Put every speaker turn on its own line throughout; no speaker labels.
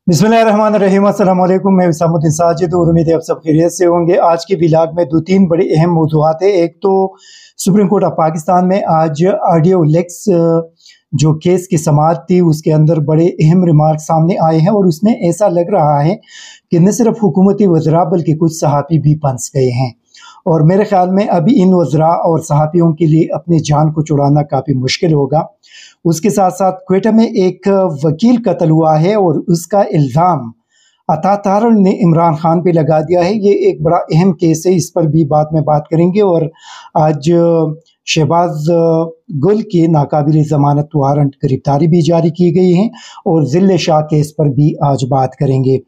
बिस्मिल्लाहिर्रहमानिर्रहीम। अस्सलाम वालेकुम। मैं इसामुद्दीन साजिद और उम्मीद है आप सब खैरियत से होंगे। आज के व्लॉग में दो तीन बड़े अहम मौज़ूआत हैं। एक तो सुप्रीम कोर्ट ऑफ पाकिस्तान में आज ऑडियो लीक्स जो केस की समाअत थी उसके अंदर बड़े अहम रिमार्क सामने आए हैं और उसमें ऐसा लग रहा है कि न सिर्फ हुकूमती वज़रा बल्कि कुछ सहाफ़ी भी फंस गए हैं और मेरे ख़्याल में अभी इन वज़रा और सहाफ़ियों के लिए अपनी जान को छुड़ाना काफ़ी मुश्किल होगा। उसके साथ साथ क्वेटा में एक वकील कत्ल हुआ है और उसका इल्ज़ाम अता तारड़ ने इमरान खान पे लगा दिया है। ये एक बड़ा अहम केस है, इस पर भी बाद में बात करेंगे। और आज शहबाज गुल की नाकाबिल ज़मानत वारंट गिरफ्तारी भी जारी की गई है और ज़िले शाह केस पर भी आज बात करेंगे।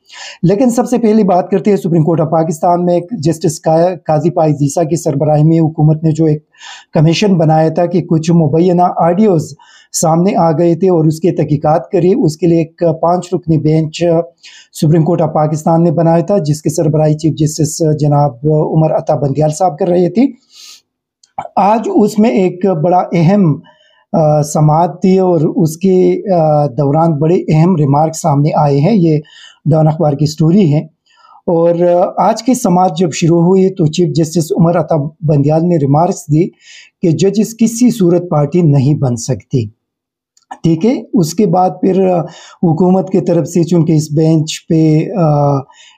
लेकिन सबसे पहले बात करते हैं सुप्रीम कोर्ट ऑफ पाकिस्तान में जस्टिस काजी पाइज़ ईसा की सरबराही में हुकूमत ने जो एक कमीशन बनाया था कि कुछ मुबैना ऑडियोज़ सामने आ गए थे और उसकी तहकीकात करी। उसके लिए एक 5 रुकनी bench supreme court of Pakistan ने बनाया था जिसके सरबराही चीफ जस्टिस जनाब उमर अता बंदियाल साहब कर रहे थे। आज उसमें एक बड़ा अहम समाअत थी और उसके दौरान बड़े अहम रिमार्क सामने आए हैं। ये डॉन अखबार की स्टोरी है। और आज की समाअत जब शुरू हुई तो चीफ जस्टिस उमर अता बंदियाल ने रिमार्क्स दी कि जजेस किसी सूरत पार्टी नहीं बन सकती। ठीक है, उसके बाद फिर हुकूमत की तरफ से चूँकि इस बेंच पे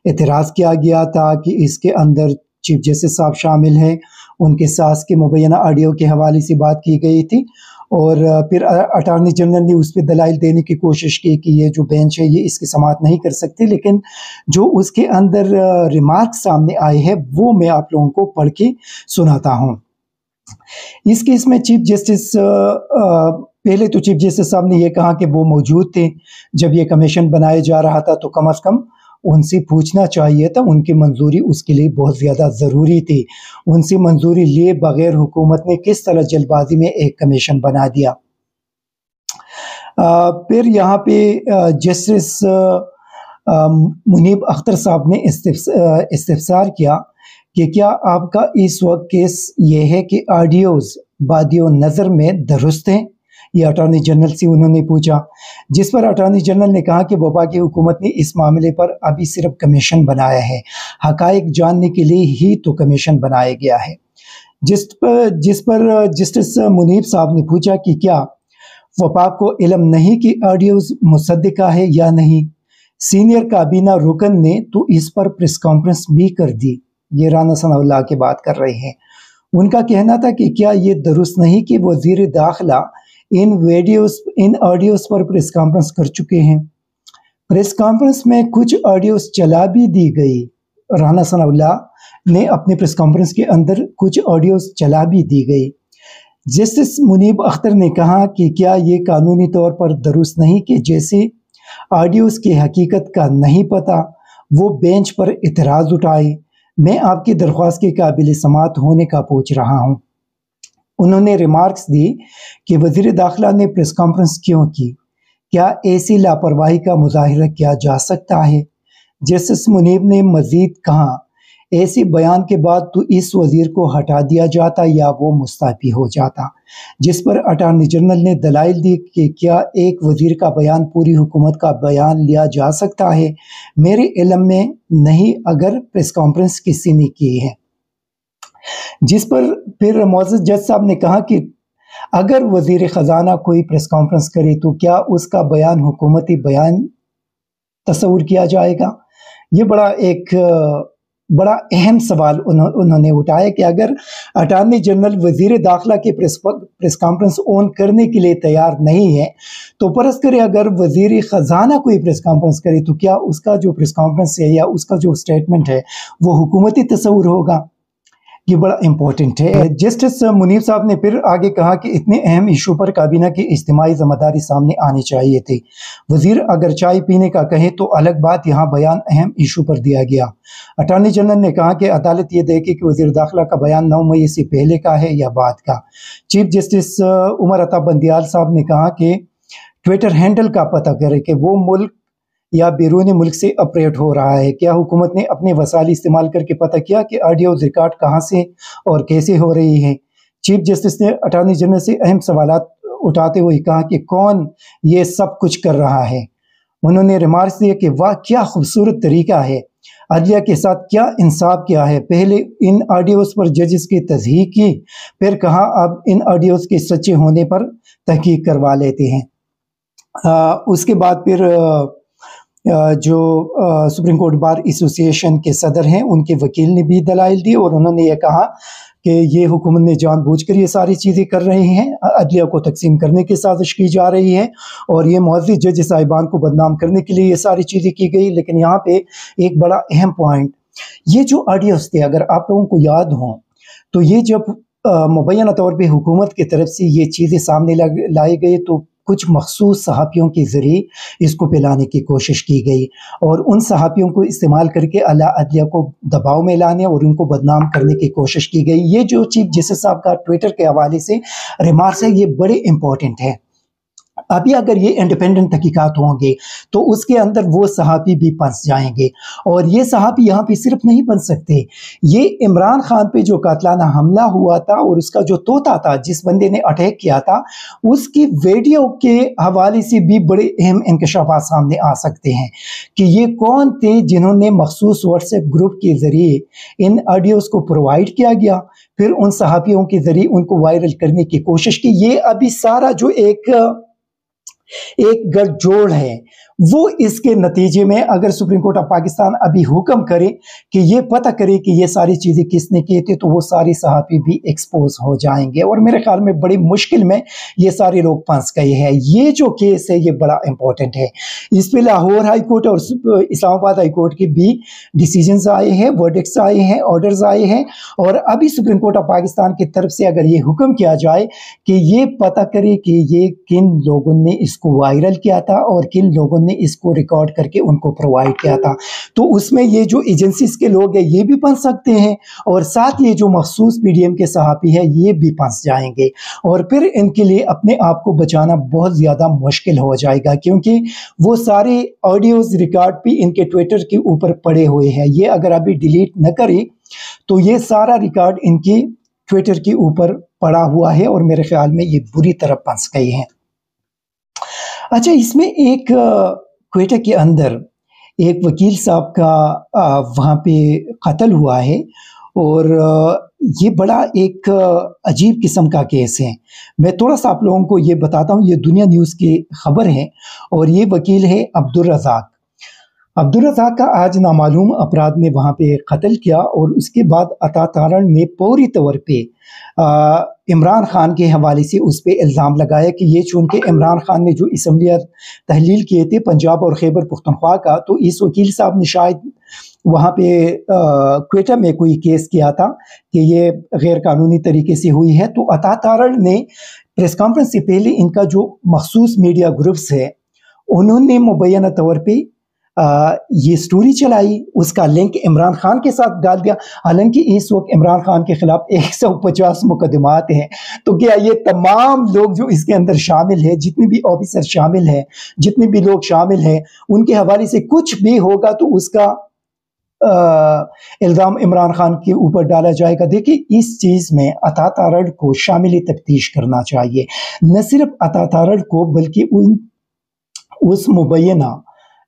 एतराज़ किया गया था कि इसके अंदर चीफ जस्टिस साहब शामिल हैं, उनके सास के मुबैना ऑडियो के हवाले से बात की गई थी और फिर अटॉर्नी जनरल ने उस पर दलाइल देने की कोशिश की कि ये जो बेंच है ये इसकी समाअत नहीं कर सकती। लेकिन जो उसके अंदर रिमार्क सामने आए हैं वो मैं आप लोगों को पढ़ के सुनाता हूँ। इस केस में चीफ जस्टिस पहले तो चीफ जस्टिस साहब ने ये कहा कि वो मौजूद थे जब ये कमीशन बनाया जा रहा था, तो कम अज़ कम उनसे पूछना चाहिए था, उनकी मंजूरी उसके लिए बहुत ज़्यादा ज़रूरी थी। उनसे मंजूरी लिए बगैर हुकूमत ने किस तरह जल्दबाजी में एक कमीशन बना दिया। फिर यहाँ पे जस्टिस मुनीब अख्तर साहब ने इस्तिफसार किया कि क्या आपका इस वक्त केस ये है कि ऑडियोज़ बादियो नज़र में दुरुस्त हैं? ये अटॉर्नी जनरल से उन्होंने पूछा, जिस पर अटॉर्नी जनरल ने कहा कि वफाकी हुकूमत ने इस मामले पर अभी सिर्फ कमीशन बनाया है, हकाइक जानने के लिए ही तो कमीशन बनाया गया है। जिस पर जस्टिस मुनीब साहब ने पूछा कि क्या वफाक को इल्म नहीं कि ऑडियोज़ मुसद्दिका है या नहीं। सीनियर काबीना रुकन ने तो इस पर प्रेस कॉन्फ्रेंस भी कर दी। ये राना सनाउल्लाह की बात कर रहे हैं। उनका कहना था कि क्या ये दुरुस्त नहीं कि वज़ीर दाखिला इन ऑडियोज़ पर प्रेस कॉन्फ्रेंस कर चुके हैं। प्रेस कॉन्फ्रेंस में कुछ ऑडियोज़ चला भी दी गई। राना सनाउल्लाह ने अपने प्रेस कॉन्फ्रेंस के अंदर कुछ ऑडियोज़ चला भी दी गई। जस्टिस मुनीब अख्तर ने कहा कि क्या ये कानूनी तौर पर दुरुस्त नहीं कि जैसे ऑडियोज़ की हकीकत का नहीं पता वो बेंच पर इतराज़ उठाए। मैं आपकी दरख्वास्त के काबिल समाअत होने का पूछ रहा हूँ। उन्होंने रिमार्क्स दी कि वज़ीर दाखिला ने प्रेस कॉन्फ्रेंस क्यों की, क्या ऐसी लापरवाही का मुज़ाहिरा किया जा सकता है। जस्टिस मुनीब ने मज़ीद कहा, ऐसे बयान के बाद तो इस वज़ीर को हटा दिया जाता या वो मुस्तफ़ी हो जाता। जिस पर अटॉर्नी जनरल ने दलाइल दी कि क्या एक वज़ीर का बयान पूरी हुकूमत का बयान लिया जा सकता है। मेरे इल्म में नहीं अगर प्रेस कॉन्फ्रेंस किसी ने की है। जिस पर फिर मौजूद जज साहब ने कहा कि अगर वज़ीर ख़जाना कोई प्रेस कॉन्फ्रेंस करे तो क्या उसका बयान हुकूमती बयान तस्वूर किया जाएगा। ये बड़ा अहम सवाल उन्होंने उठाया कि अगर अटॉर्नी जनरल वज़ीर दाखिला के प्रेस कॉन्फ्रेंस ऑन करने के लिए तैयार नहीं है तो परस करे अगर वज़ीर ख़जाना कोई प्रेस कॉन्फ्रेंस करे तो क्या उसका जो प्रेस कॉन्फ्रेंस है या उसका जो स्टेटमेंट है वो हुकूमती तस्वूर होगा। ये बड़ा इम्पोर्टेंट है। जस्टिस मुनीब साहब ने फिर आगे कहा कि इतने अहम इशू पर काबीना की इज्तिमाई ज़िम्मेदारी सामने आनी चाहिए थी। वज़ीर अगर चाय पीने का कहे तो अलग बात, यहाँ बयान अहम इशू पर दिया गया। अटॉर्नी जनरल ने कहा कि अदालत ये देखे कि वज़ीर दाखिला का बयान 9 मई से पहले का है या बाद का। चीफ जस्टिस उमर अता बंदियाल साहब ने कहा कि ट्विटर हैंडल का पता करे कि वो मुल्क या बैरूनी मुल्क से ऑपरेट हो रहा है। क्या हुकूमत ने अपने वसाइल इस्तेमाल करके पता किया कि ऑडियो रिकॉर्ड कहाँ से और कैसे हो रही है। चीफ जस्टिस ने अटॉर्नी जनरल से अहम सवालात उठाते हुए कहा कि कौन ये सब कुछ कर रहा है। उन्होंने रिमार्क्स दिए कि वाह क्या खूबसूरत तरीका है, अदलिया के साथ क्या इंसाफ किया है। पहले इन ऑडियोज़ पर जजेस की तस्दीक की, फिर कहा अब इन ऑडियोज़ के सच्चे होने पर तहकीक करवा लेते हैं। उसके बाद फिर जो सुप्रीम कोर्ट बार एसोसिएशन के सदर हैं उनके वकील ने भी दलाइल दी और उन्होंने ये कहा कि ये हुकूमत ने जानबूझकर ये सारी चीज़ें कर रही हैं, अदलिया को तकसीम करने की साजिश की जा रही है और ये मुअज़्ज़िज़ जज साहिबान को बदनाम करने के लिए ये सारी चीज़ें की गई। लेकिन यहाँ पे एक बड़ा अहम पॉइंट, ये जो ऑडियोज़ थे अगर आप लोगों को याद हों तो ये जब मुबैना तौर पे हुकूमत की तरफ से ये चीज़ें सामने लाए गए तो कुछ मखसूस सहाफ़ियों के ज़रिए इसको फैलाने की कोशिश की गई और उन सहाफ़ियों को इस्तेमाल करके आला अदलिया को दबाव में लाने और उनको बदनाम करने की कोशिश की गई। ये जो चीफ जस्टिस साहब का ट्विटर के हवाले से रिमार्क्स है, ये बड़े इंपॉर्टेंट है। अभी अगर ये इंडिपेंडेंट तहकीकात होंगे तो उसके अंदर वो सहाफ़ी भी फंस जाएंगे और ये सहाफ़ी यहाँ पे सिर्फ नहीं बन सकते। ये इमरान खान पे जो कातलाना हमला हुआ था और उसका जो तोता था जिस बंदे ने अटैक किया था, उसकी वीडियो के हवाले से भी बड़े अहम इंकशाफात सामने आ सकते हैं कि ये कौन थे जिन्होंने मखसूस व्हाट्सएप ग्रुप के ज़रिए इन ऑडियोज़ को प्रोवाइड किया गया, फिर उन सहाफ़ियों के ज़रिए उनको वायरल करने की कोशिश की। ये अभी सारा जो एक गठजोड़ है वो इसके नतीजे में अगर सुप्रीम कोर्ट ऑफ पाकिस्तान अभी हुक्म करे कि ये पता करे कि ये सारी चीज़ें किसने की थी तो वो सारी सहाफ़ी भी एक्सपोज हो जाएंगे और मेरे ख्याल में बड़ी मुश्किल में ये सारे लोग फंस गए हैं। ये जो केस है ये बड़ा इंपॉर्टेंट है। इस पे लाहौर हाई कोर्ट और इस्लामाबाद हाई कोर्ट के भी डिसीजंस आए हैं, वर्डिक्ट्स आए हैं, ऑर्डर्स आए हैं और अभी सुप्रीम कोर्ट ऑफ पाकिस्तान की तरफ से अगर ये हुक्म किया जाए कि ये पता करे कि ये किन लोगों ने इसको वायरल किया था और किन लोगों ने इसको रिकॉर्ड करके उनको प्रोवाइड किया था, तो उसमें ये जो एजेंसीज के लोग हैं ये भी फंस सकते हैं और साथ ये जो मखसूस पीडीएम के सहाफ़ी है ये भी फंस जाएंगे और फिर इनके लिए अपने आप को बचाना बहुत ज़्यादा मुश्किल हो जाएगा क्योंकि वो सारे ऑडियोज़ रिकॉर्ड भी इनके ट्विटर के ऊपर पड़े हुए हैं। ये अगर अभी डिलीट न करे तो ये सारा रिकॉर्ड इनकी ट्विटर के ऊपर पड़ा हुआ है और मेरे ख्याल में ये बुरी तरह फंस गए हैं। अच्छा, इसमें एक क्वेटा के अंदर एक वकील साहब का वहाँ पे कत्ल हुआ है और ये बड़ा एक अजीब किस्म का केस है। मैं थोड़ा सा आप लोगों को ये बताता हूँ, ये दुनिया न्यूज़ की खबर है और ये वकील है अब्दुल रज़ाक। अब्दुल रज़ाक का आज नामालूम अपराध ने वहाँ पे कत्ल किया और उसके बाद अता तारण ने पूरी तौर पे इमरान खान के हवाले से उस पर इल्ज़ाम लगाया कि ये चूँकि इमरान खान ने जो असम्बलियाँ तहलील किए थे पंजाब और खैबर पख्तूनख्वा का, तो इस वकील साहब ने शायद वहाँ पे क्वेटा में कोई केस किया था कि ये गैर कानूनी तरीके से हुई है। तो अता तारण ने प्रेस कॉन्फ्रेंस से पहले इनका जो मखसूस मीडिया ग्रुप्स है उन्होंने मुबैना तौर पर ये स्टोरी चलाई, उसका लिंक इमरान खान के साथ डाल दिया। हालांकि इस वक्त इमरान खान के खिलाफ 150 मुकदमात हैं। तो क्या ये तमाम लोग जो इसके अंदर शामिल है, जितने भी ऑफिसर शामिल हैं, जितने भी लोग शामिल हैं, उनके हवाले से कुछ भी होगा तो उसका इल्ज़ाम इमरान खान के ऊपर डाला जाएगा। देखिए, इस चीज़ में अता तारण को शामिल तफ्तीश करना चाहिए, न सिर्फ अता तारण को बल्कि उस मुबैना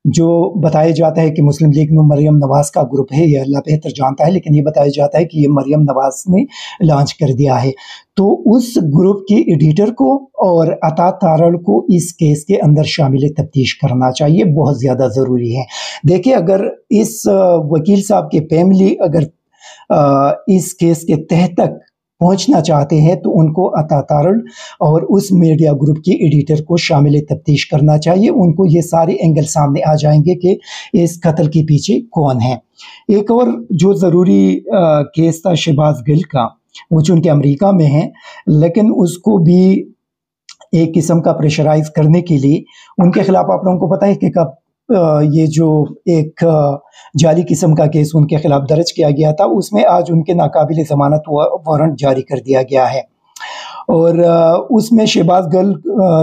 जो बताया जाता है कि मुस्लिम लीग में मरियम नवाज़ का ग्रुप है, ये अल्लाह बेहतर जानता है, लेकिन ये बताया जाता है कि ये मरियम नवाज़ ने लॉन्च कर दिया है। तो उस ग्रुप के एडिटर को और अता तारण को इस केस के अंदर शामिल तफ्तीश करना चाहिए, बहुत ज़्यादा ज़रूरी है। देखिए, अगर इस वकील साहब के फैमिली अगर इस केस के तह तक पहुंचना चाहते हैं तो उनको अता तारण और उस मीडिया ग्रुप की एडिटर को शामिल तफ्तीश करना चाहिए। उनको ये सारे एंगल सामने आ जाएंगे कि इस कत्ल के पीछे कौन है। एक और जो ज़रूरी केस था शहबाज गिल का, वो चूँकि अमेरिका में है, लेकिन उसको भी एक किस्म का प्रेशराइज करने के लिए उनके खिलाफ आप लोगों को पता है कि कब ये जो एक जाली किस्म का केस उनके खिलाफ दर्ज किया गया था, उसमें आज उनके नाकाबिल ज़मानत वारंट जारी कर दिया गया है। और उसमें शहबाज गिल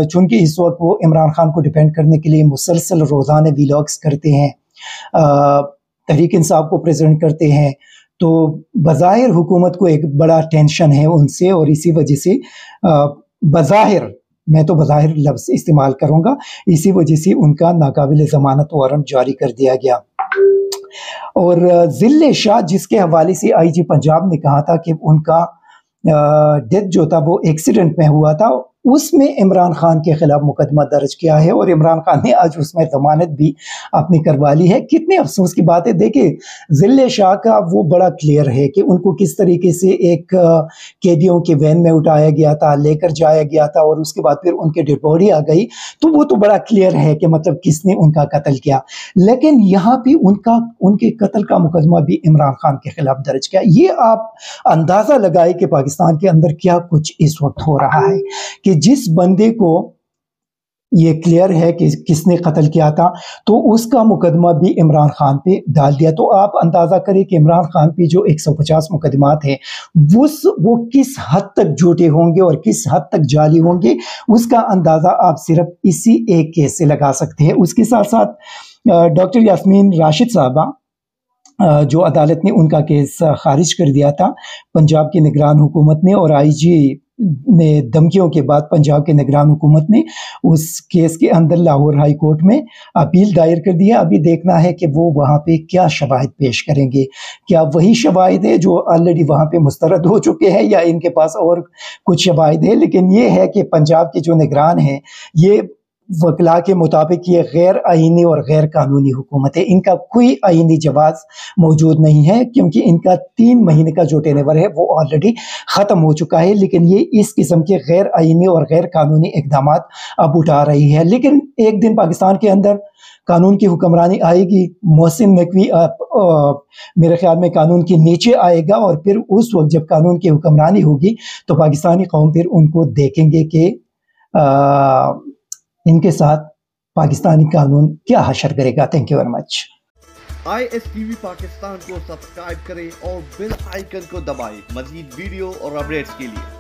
चूँकि इस वक्त वो इमरान खान को डिफेंड करने के लिए मुसलसल रोज़ाना वीलॉग्स करते हैं, तहरीक इंसाफ को प्रेजेंट करते हैं, तो बज़ाहिर हुकूमत को एक बड़ा टेंशन है उनसे और इसी वजह से बज़ाहिर मैं तो बज़ाहिर लफ्ज़ इस्तेमाल करूँगा, इसी वजह से उनका नाकाबिल ज़मानत वारंट जारी कर दिया गया। और ज़िल शाह जिसके हवाले से आईजी पंजाब ने कहा था कि उनका डेथ जो था वो एक्सीडेंट में हुआ था, उसमें इमरान खान के खिलाफ मुकदमा दर्ज किया है और इमरान खान ने आज उसमें जमानत भी अपनी करवा ली है। कितने अफसोस की बात है। देखिए, ज़िल शाह का वो बड़ा क्लियर है कि उनको किस तरीके से एक कैदियों के वैन में उठाया गया था, लेकर जाया गया था और उसके बाद फिर उनकी डेड बॉडी आ गई, तो वो तो बड़ा क्लियर है कि मतलब किसने उनका कत्ल किया। लेकिन यहाँ पे उनके कत्ल का मुकदमा भी इमरान खान के खिलाफ दर्ज किया। ये आप अंदाज़ा लगाए कि पाकिस्तान के अंदर क्या कुछ इस वक्त हो रहा है कि जिस बंदे को ये क्लियर है कि किसने कत्ल किया था, तो उसका मुकदमा भी इमरान खान पे डाल दिया। तो आप अंदाज़ा करें कि इमरान खान पे जो 150 मुकदमात हैं वो किस हद तक झूठे होंगे और किस हद तक जाली होंगे, उसका अंदाज़ा आप सिर्फ इसी एक केस से लगा सकते हैं। उसके साथ साथ डॉक्टर यास्मीन राशिद साहबा, जो अदालत ने उनका केस खारिज कर दिया था पंजाब की निगरान हुकूमत ने, और आईजी ने धमकियों के बाद पंजाब के निगरान हुकूमत ने उस केस के अंदर लाहौर हाई कोर्ट में अपील दायर कर दिया। अभी देखना है कि वो वहाँ पे क्या शवाहिद पेश करेंगे, क्या वही शवाहिद है जो ऑलरेडी वहाँ पे मुस्तरद हो चुके हैं या इनके पास और कुछ शवाहिद है। लेकिन ये है कि पंजाब के जो निगरान हैं, ये वकला के मुताबिक ये गैर आईनी और गैर कानूनी हुकूमत है। इनका कोई आईनी जवाज़ मौजूद नहीं है क्योंकि इनका 3 महीने का जो टेनेवर है वो ऑलरेडी ख़त्म हो चुका है। लेकिन ये इस किस्म के गैर आईनी और गैर कानूनी इक़दामात अब उठा रही है। लेकिन एक दिन पाकिस्तान के अंदर कानून की हुक्मरानी आएगी, मोहसिन नकवी मेरे ख्याल में कानून के नीचे आएगा, और फिर उस वक्त जब कानून की हुक्मरानी होगी तो पाकिस्तानी कौम फिर उनको देखेंगे कि इनके साथ पाकिस्तानी कानून क्या हशर करेगा। Thank you very much.
ISTV Pakistan को सब्सक्राइब करें और बेल आइकन को दबाएं मज़ीद वीडियो और अपडेट्स के लिए।